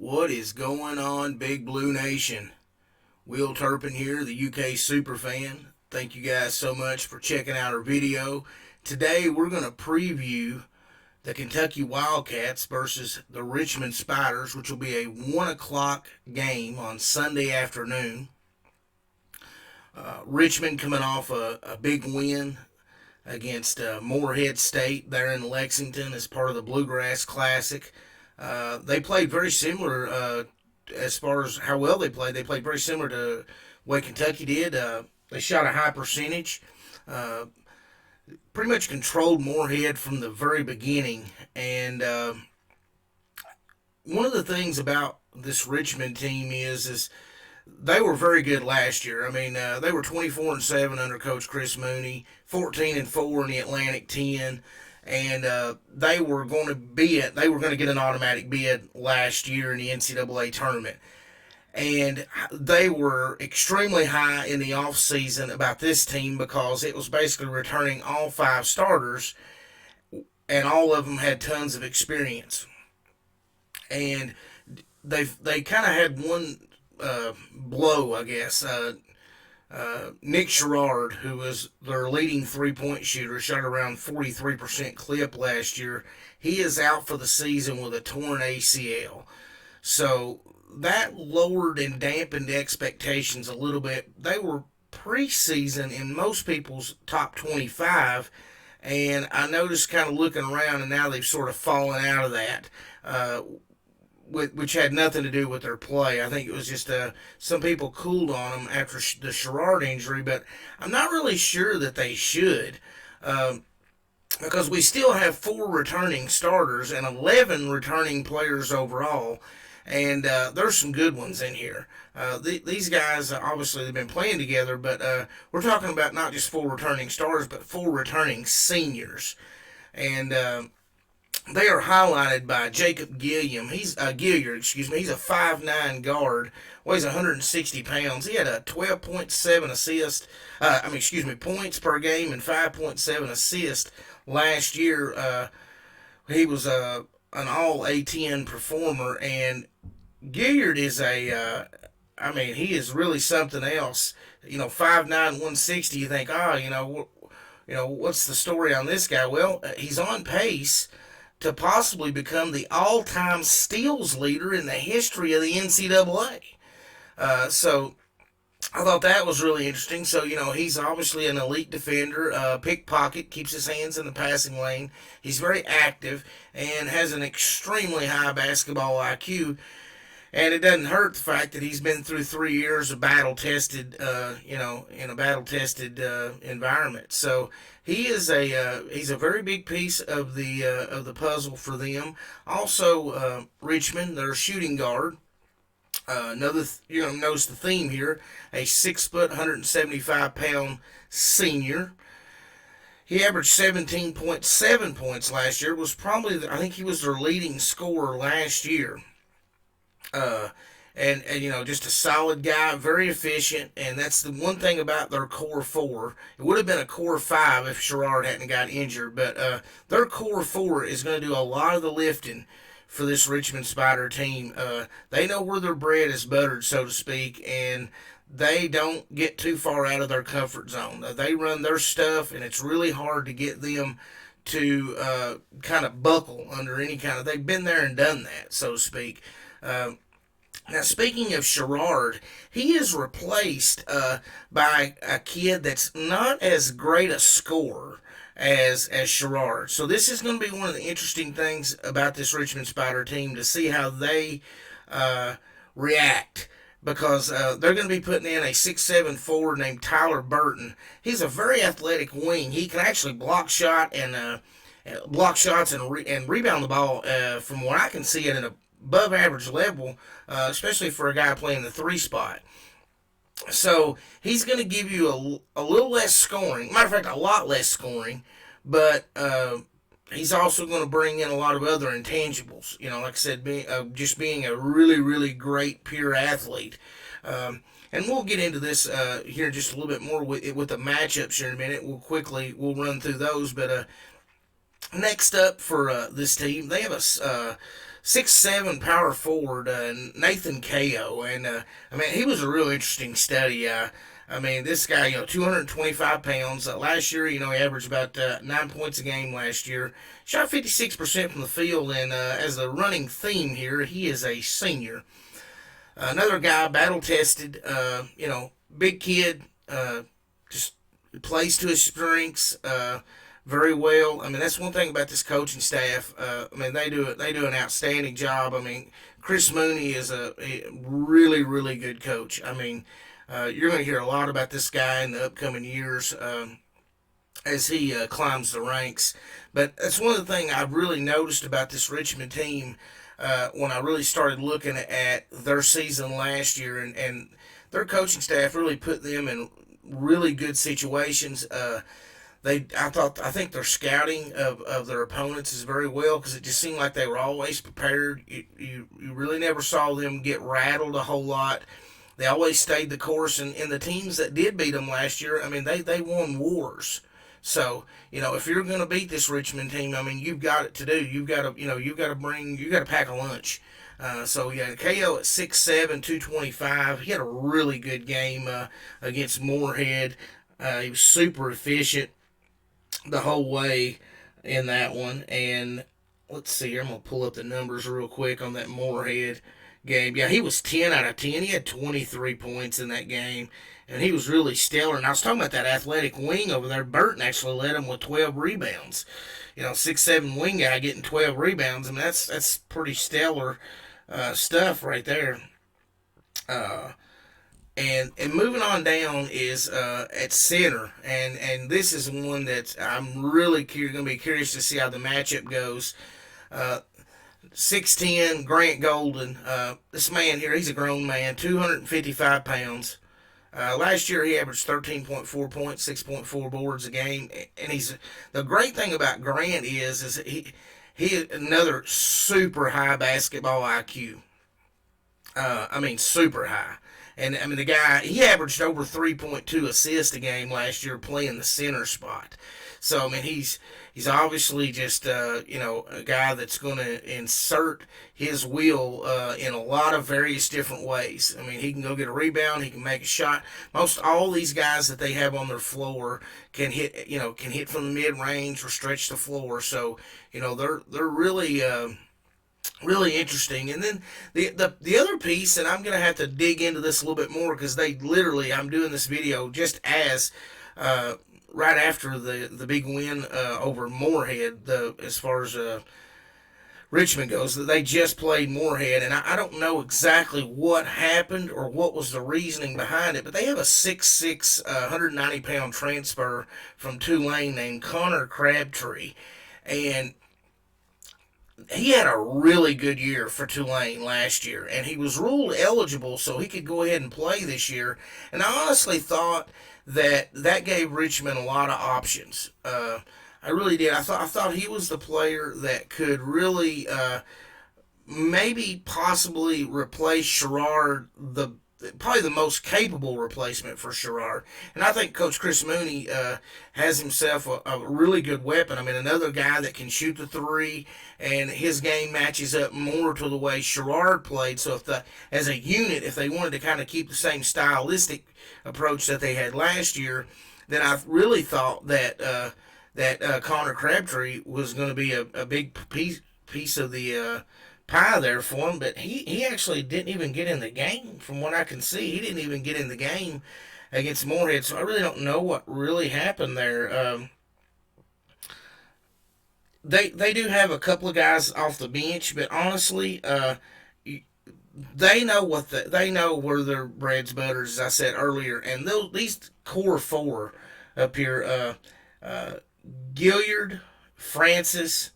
What is going on, Big Blue Nation? Will Turpin here, the UK superfan. Thank you guys so much for checking out our video. Today we're going to preview the Kentucky Wildcats versus the Richmond Spiders, which will be a 1 o'clock game on Sunday afternoon. Richmond coming off a big win against Morehead State there in Lexington as part of the Bluegrass Classic. They played very similar as far as how well they played. They played very similar to the way Kentucky did. They shot a high percentage, pretty much controlled Morehead from the very beginning. And one of the things about this Richmond team is they were very good last year. I mean, they were 24-7 under Coach Chris Mooney, 14-4 in the Atlantic 10. And they were going to get an automatic bid last year in the NCAA tournament. And they were extremely high in the offseason about this team because it was basically returning all 5 starters, and all of them had tons of experience. And they kind of had one blow, I guess. Nick Sherrard, who was their leading three-point shooter, shot around 43% clip last year. He is out for the season with a torn ACL. So that lowered and dampened expectations a little bit. They were preseason in most people's top 25, and I noticed kind of looking around, and now they've sort of fallen out of that. Which had nothing to do with their play. I think it was just some people cooled on them after the Sherrard injury, but I'm not really sure that they should because we still have 4 returning starters and 11 returning players overall, and there's some good ones in here. These guys, obviously, they've been playing together, but we're talking about not just 4 returning starters, but 4 returning seniors. And they are highlighted by Jacob Gilliam. He's Gilliard, excuse me. He's a 5'9" guard, weighs 160 pounds. He had a 12.7 points per game and 5.7 assists last year. He was an all A10 performer, and Gilliard is he is really something else. 5'9", 160. You think, what's the story on this guy? Well, he's on pace to possibly become the all-time steals leader in the history of the NCAA. So I thought that was really interesting. So, he's obviously an elite defender, pickpocket, keeps his hands in the passing lane. He's very active and has an extremely high basketball IQ. And it doesn't hurt the fact that he's been through 3 years of battle-tested, in a battle-tested environment. So he's a very big piece of the puzzle for them. Also, Richmond, their shooting guard. Notice the theme here: a 6 foot, 175 pound senior. He averaged 17.7 points last year. I think he was their leading scorer last year. And just a solid guy, very efficient, and that's the one thing about their core 4. It would have been a core 5 if Sherrard hadn't got injured, but their core 4 is going to do a lot of the lifting for this Richmond Spider team. They know where their bread is buttered, so to speak, and they don't get too far out of their comfort zone. They run their stuff, and it's really hard to get them to kind of buckle under any kind of. They've been there and done that, so to speak. Now, speaking of Sherrard, he is replaced by a kid that's not as great a scorer as Sherrard. So this is going to be one of the interesting things about this Richmond Spider team, to see how they react, because they're going to be putting in a 6'7" forward named Tyler Burton. He's a very athletic wing. He can actually block shots and rebound the ball from what I can see at an above average level, especially for a guy playing the 3 spot. So he's going to give you a little less scoring. Matter of fact, a lot less scoring, but he's also going to bring in a lot of other intangibles. Like I said, just being a really, really great pure athlete. And we'll get into this here just a little bit more with the matchups here in a minute. We'll run through those. But next up for this team, they have 6'7" power forward, Nathan Ko, and I mean he was a real interesting study. I mean, this guy, 225 pounds. Last year, he averaged about 9 points a game last year. Shot 56% from the field, and as the running theme here, he is a senior. Another guy, battle tested, big kid, just plays to his strengths very well. I mean, that's one thing about this coaching staff. I mean, they do an outstanding job. I mean, Chris Mooney is a really really good coach. I mean, you're going to hear a lot about this guy in the upcoming years as he climbs the ranks. But that's one of the things I've really noticed about this Richmond team when I really started looking at their season last year, and their coaching staff really put them in really good situations. I think their scouting of their opponents is very well because it just seemed like they were always prepared. You really never saw them get rattled a whole lot. They always stayed the course, and the teams that did beat them last year, I mean, they won wars. So if you're going to beat this Richmond team, I mean, you've got it to do. You got to pack a lunch. So yeah, KO at 6'7", 225. He had a really good game against Moorhead. He was super efficient the whole way in that one. And let's see here, I'm gonna pull up the numbers real quick on that Moorhead game. Yeah, he was 10 out of 10. He had 23 points in that game, and he was really stellar. And I was talking about that athletic wing over there. Burton actually led him with 12 rebounds. 6'7" wing guy getting 12 rebounds. I mean, that's pretty stellar stuff right there. Uh, and moving on down is at center, and this is one that I'm really going to be curious to see how the matchup goes. Uh, 6'10", Grant Golden. This man here, he's a grown man, 255 pounds. Last year he averaged 13.4 points, 6.4 boards a game, and he's the great thing about Grant is he another super high basketball IQ. I mean, super high. And I mean, the guy, he averaged over 3.2 assists a game last year playing the center spot. So I mean, he's obviously just a guy that's going to insert his will in a lot of various different ways. I mean, he can go get a rebound, he can make a shot. Most all these guys that they have on their floor can hit from the mid range or stretch the floor. So they're really interesting. And then the other piece, and I'm gonna have to dig into this a little bit more because I'm doing this video just as right after the big win over Moorhead, as far as Richmond goes, that they just played Moorhead, and I don't know exactly what happened or what was the reasoning behind it, but they have a 6'6", 190-pound transfer from Tulane named Connor Crabtree, and he had a really good year for Tulane last year, and he was ruled eligible so he could go ahead and play this year. And I honestly thought that gave Richmond a lot of options. I really did. I thought he was the player that could really maybe possibly replace Sherrard, probably the most capable replacement for Sherrard. And I think Coach Chris Mooney has himself a really good weapon. I mean, another guy that can shoot the three, and his game matches up more to the way Sherrard played. So as a unit, if they wanted to kind of keep the same stylistic approach that they had last year, then I really thought that Connor Crabtree was going to be a big piece of the pie there for him, but he actually didn't even get in the game from what I can see. He didn't even get in the game against Moorhead, so I really don't know what really happened there. They do have a couple of guys off the bench, but honestly, they know where their bread's buttered, as I said earlier, and these core four up here, Gilliard, Francis,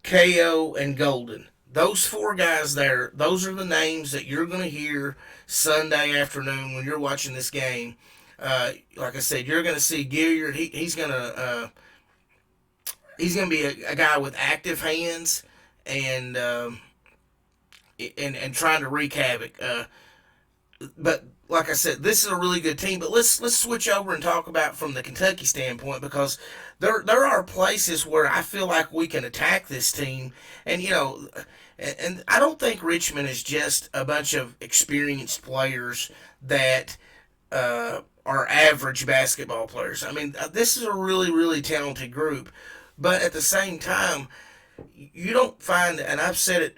Ko, and Golden. Those four guys there, those are the names that you're going to hear Sunday afternoon when you're watching this game. Like I said, you're going to see Gilliard. He's going to be a guy with active hands and trying to wreak havoc. but like I said, this is a really good team. But let's switch over and talk about from the Kentucky standpoint, because there are places where I feel like we can attack this team, and and I don't think Richmond is just a bunch of experienced players that are average basketball players. I mean, this is a really, really talented group, but at the same time, you don't find, and I've said it,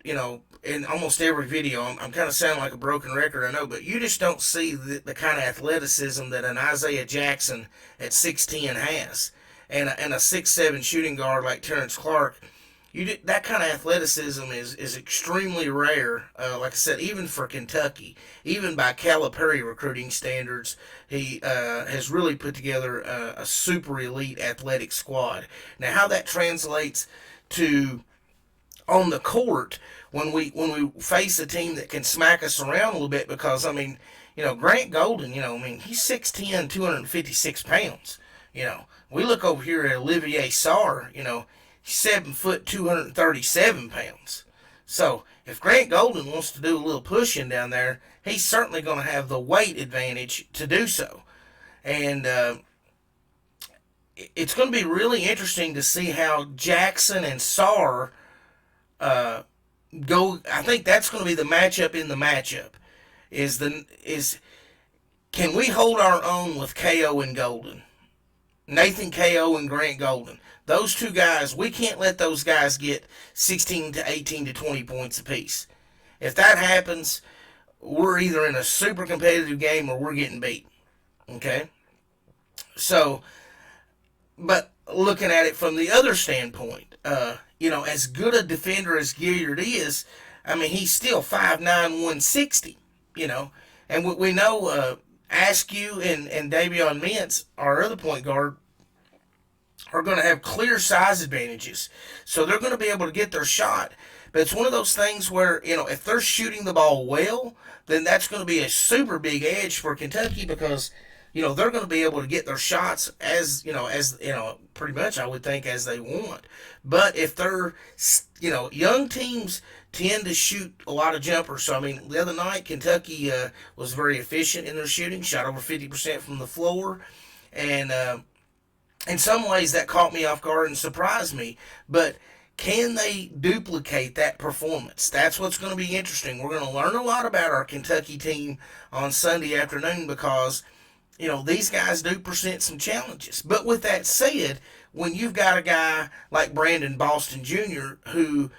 in almost every video. I'm kind of sounding like a broken record, I know, but you just don't see the kind of athleticism that an Isaiah Jackson at 6'10" has, and a 6'7" shooting guard like Terrence Clark. That kind of athleticism is extremely rare. Like I said, even for Kentucky, even by Calipari recruiting standards, he has really put together a super elite athletic squad. Now, how that translates to on the court when we face a team that can smack us around a little bit, because I mean, Grant Golden, he's 6'10", 256 pounds. We look over here at Olivier Sarr, he's 7 foot, 237 pounds. So if Grant Golden wants to do a little pushing down there, he's certainly going to have the weight advantage to do so. And it's going to be really interesting to see how Jackson and Sarr go. I think that's going to be the matchup in the matchup. Is can we hold our own with KO and Golden? Nathan KO and Grant Golden. Those two guys, we can't let those guys get 16 to 18 to 20 points apiece. If that happens, we're either in a super competitive game or we're getting beat. Okay? So, but looking at it from the other standpoint, as good a defender as Gilliard is, I mean, he's still 5'9", 160, And we know Askew and Davion Mintz, our other point guard, are going to have clear size advantages. So they're going to be able to get their shot. But it's one of those things where, if they're shooting the ball well, then that's going to be a super big edge for Kentucky, because, they're going to be able to get their shots as pretty much I would think as they want. But if they're, young teams tend to shoot a lot of jumpers. So, I mean, the other night, Kentucky was very efficient in their shooting, shot over 50% from the floor. And in some ways, that caught me off guard and surprised me. But can they duplicate that performance? That's what's going to be interesting. We're going to learn a lot about our Kentucky team on Sunday afternoon, because these guys do present some challenges. But with that said, when you've got a guy like Brandon Boston Jr., who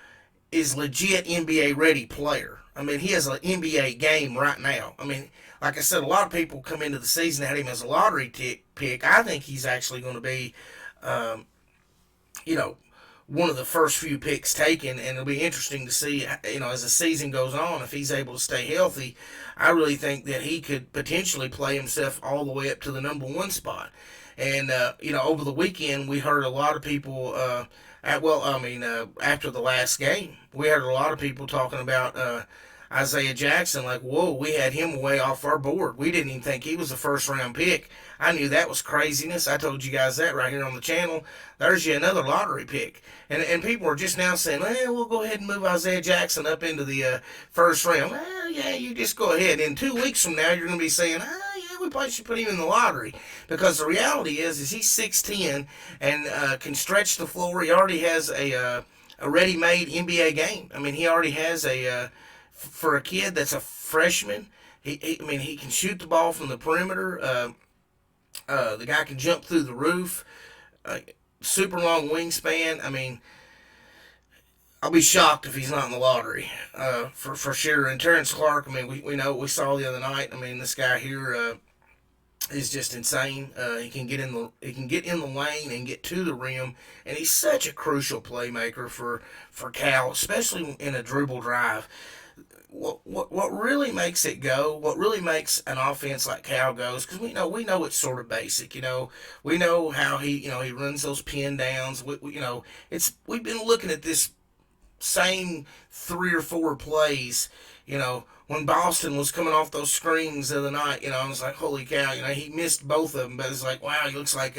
is legit NBA ready player, I mean, he has an NBA game right now. I mean, like I said, a lot of people come into the season and had him as a lottery pick. I think he's actually going to be, one of the first few picks taken, and it'll be interesting to see, as the season goes on, if he's able to stay healthy. I really think that he could potentially play himself all the way up to the number one spot. And, over the weekend, we heard a lot of people, after the last game, we heard a lot of people talking about Isaiah Jackson, like, whoa, we had him way off our board. We didn't even think he was a first-round pick. I knew that was craziness. I told you guys that right here on the channel. There's you another lottery pick. And people are just now saying, we'll go ahead and move Isaiah Jackson up into the first round. Yeah, you just go ahead. In 2 weeks from now, you're going to be saying, yeah, we probably should put him in the lottery. Because the reality is he's 6'10", and can stretch the floor. He already has a ready-made NBA game. I mean, he already has for a kid that's a freshman, he can shoot the ball from the perimeter. The guy can jump through the roof. Super long wingspan. I mean, I'll be shocked if he's not in the lottery, for sure. And Terrence Clark, I mean, we know what we saw the other night. I mean, this guy here is just insane. He can get in the lane and get to the rim, and he's such a crucial playmaker for Cal, especially in a dribble drive. What really makes it go, what really makes an offense like Cal goes, because we know it's sort of basic. We know how he runs those pin downs. We've been looking at this same 3 or 4 plays. When Boston was coming off those screens the other night, I was like, holy cow, he missed both of them, but it's like, wow, he looks like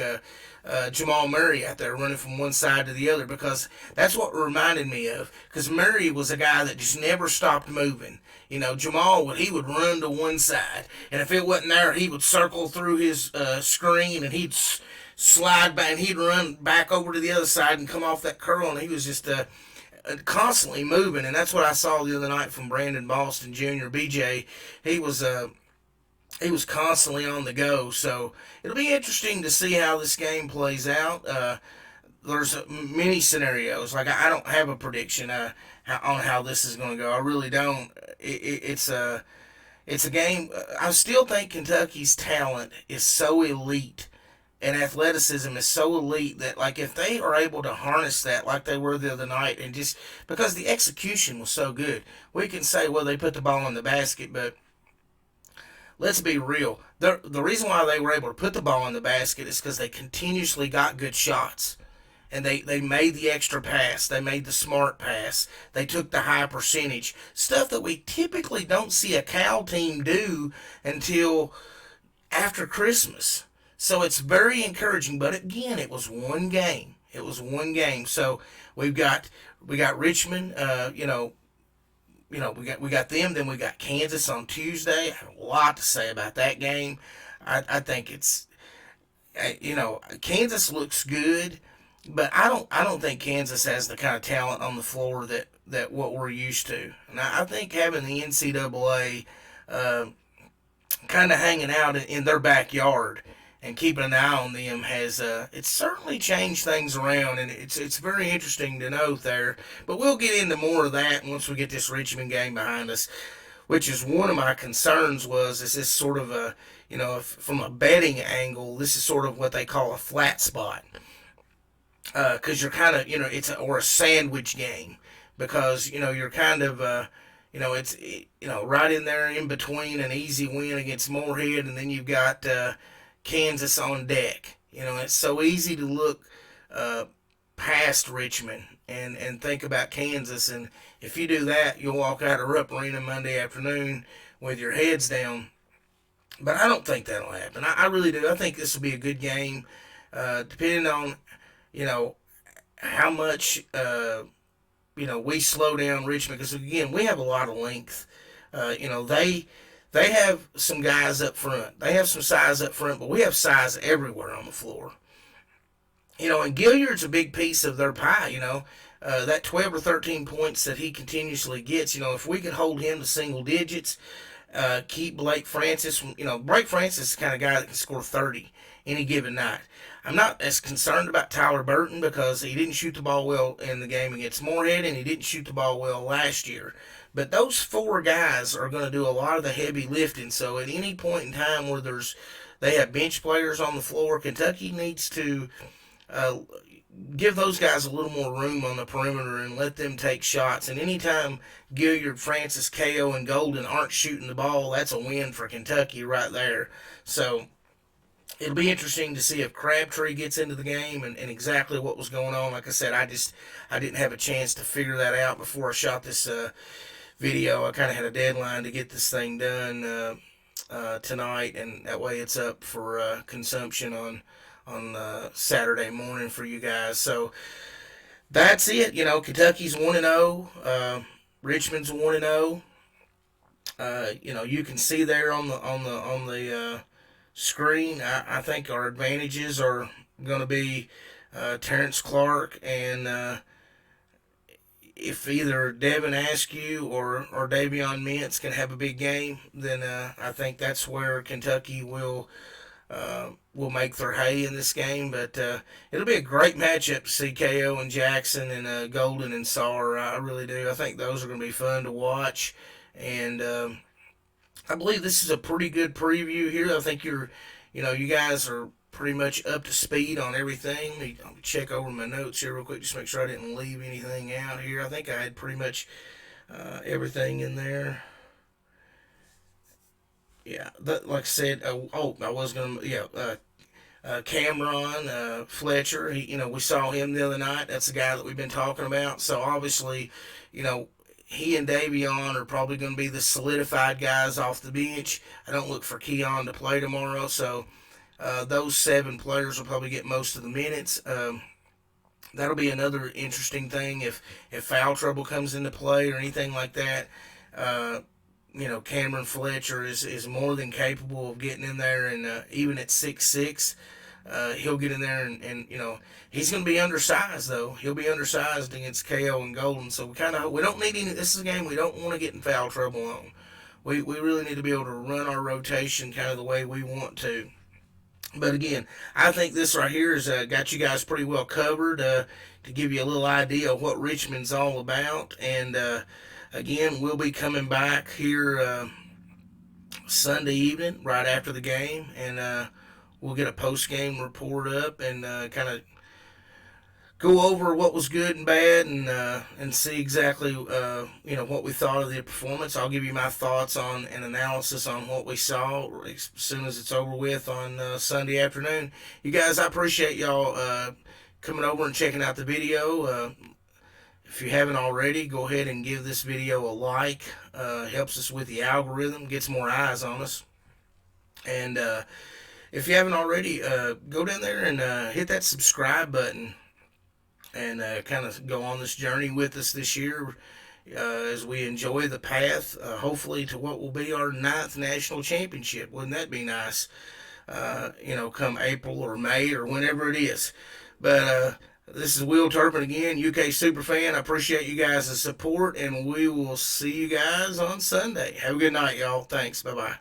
Jamal Murray out there running from one side to the other, because that's what it reminded me of. Because Murray was a guy that just never stopped moving. Jamal he would run to one side, and if it wasn't there, he would circle through his screen, and he'd slide back, and he'd run back over to the other side and come off that curl, and he was just constantly moving, and that's what I saw the other night from Brandon Boston Jr. BJ. He was constantly on the go, so it'll be interesting to see how this game plays out. There's many scenarios. Like, I don't have a prediction on how this is going to go. I really don't. It's a game. I still think Kentucky's talent is so elite, and athleticism is so elite, that, like, if they are able to harness that like they were the other night, and just because the execution was so good, we can say, well, they put the ball in the basket, but let's be real. The reason why they were able to put the ball in the basket is because they continuously got good shots. And they made the extra pass. They made the smart pass. They took the high percentage. Stuff that we typically don't see a Cal team do until after Christmas. So it's very encouraging. But again, it was one game. It was one game. So we got Richmond. We got them. Then we got Kansas on Tuesday. I have a lot to say about that game. I think it's Kansas looks good, but I don't think Kansas has the kind of talent on the floor that what we're used to. And I think having the NCAA kind of hanging out in their backyard and keeping an eye on them has it's certainly changed things around, and it's very interesting to note there. But we'll get into more of that once we get this Richmond game behind us, which is one of my concerns. Is this sort of from a betting angle, this is sort of what they call a flat spot, because you're kind of or a sandwich game, because you're kind of it's right in there in between an easy win against Moorhead, and then you've got Kansas on deck. It's so easy to look past Richmond and think about Kansas, and if you do that, you'll walk out of Rupp Arena Monday afternoon with your heads down. But I don't think that'll happen. I really do. I think this will be a good game, depending on how much we slow down Richmond, because again, we have a lot of length. They have some guys up front. They have some size up front, but we have size everywhere on the floor. And Gilliard's a big piece of their pie. That 12 or 13 points that he continuously gets. If we could hold him to single digits, keep Blake Francis. Blake Francis is the kind of guy that can score 30 any given night. I'm not as concerned about Tyler Burton, because he didn't shoot the ball well in the game against Moorhead, and he didn't shoot the ball well last year. But those 4 guys are going to do a lot of the heavy lifting. So at any point in time where they have bench players on the floor, Kentucky needs to give those guys a little more room on the perimeter and let them take shots. And anytime Gilliard, Francis, KO, and Golden aren't shooting the ball, that's a win for Kentucky right there. So it'll be interesting to see if Crabtree gets into the game and exactly what was going on. Like I said, I didn't have a chance to figure that out before I shot this video. I kind of had a deadline to get this thing done tonight, and that way it's up for consumption on Saturday morning for you guys. So that's it. Kentucky's 1-0. Richmond's 1-0. You can see there on the screen. I think our advantages are going to be Terrence Clark, and if either Devin Askew or Davion Mintz can have a big game, then I think that's where Kentucky will make their hay in this game. But it'll be a great matchup to see KO and Jackson and Golden and Sarr. I really do. I think those are going to be fun to watch, and I believe this is a pretty good preview here. I think you guys are pretty much up to speed on everything. I'll check over my notes here real quick, just make sure I didn't leave anything out here. I think I had pretty much everything in there. Yeah, like I said, I was gonna, Cameron Fletcher. We saw him the other night. That's the guy that we've been talking about. So obviously, he and Davion are probably going to be the solidified guys off the bench. I don't look for Keon to play tomorrow, so those 7 players will probably get most of the minutes. That'll be another interesting thing if foul trouble comes into play or anything like that. Cameron Fletcher is more than capable of getting in there, and even at 6'6", he'll get in there and he's going to be undersized though. He'll be undersized against KO and Golden, so we don't need any. This is a game we don't want to get in foul trouble on. We really need to be able to run our rotation kind of the way we want to. But again, I think this right here has got you guys pretty well covered to give you a little idea of what Richmond's all about. And again, we'll be coming back here Sunday evening right after the game, and we'll get a post-game report up and kind of go over what was good and bad, and see exactly what we thought of the performance. I'll give you my thoughts on an analysis on what we saw as soon as it's over with on Sunday afternoon. You guys, I appreciate y'all coming over and checking out the video. If you haven't already, go ahead and give this video a like. Helps us with the algorithm, gets more eyes on us. And if you haven't already, go down there and hit that subscribe button and kind of go on this journey with us this year as we enjoy the path, hopefully, to what will be our 9th national championship. Wouldn't that be nice? Come April or May or whenever it is. But this is Will Turpin again, UK Superfan. I appreciate you guys' support, and we will see you guys on Sunday. Have a good night, y'all. Thanks. Bye-bye.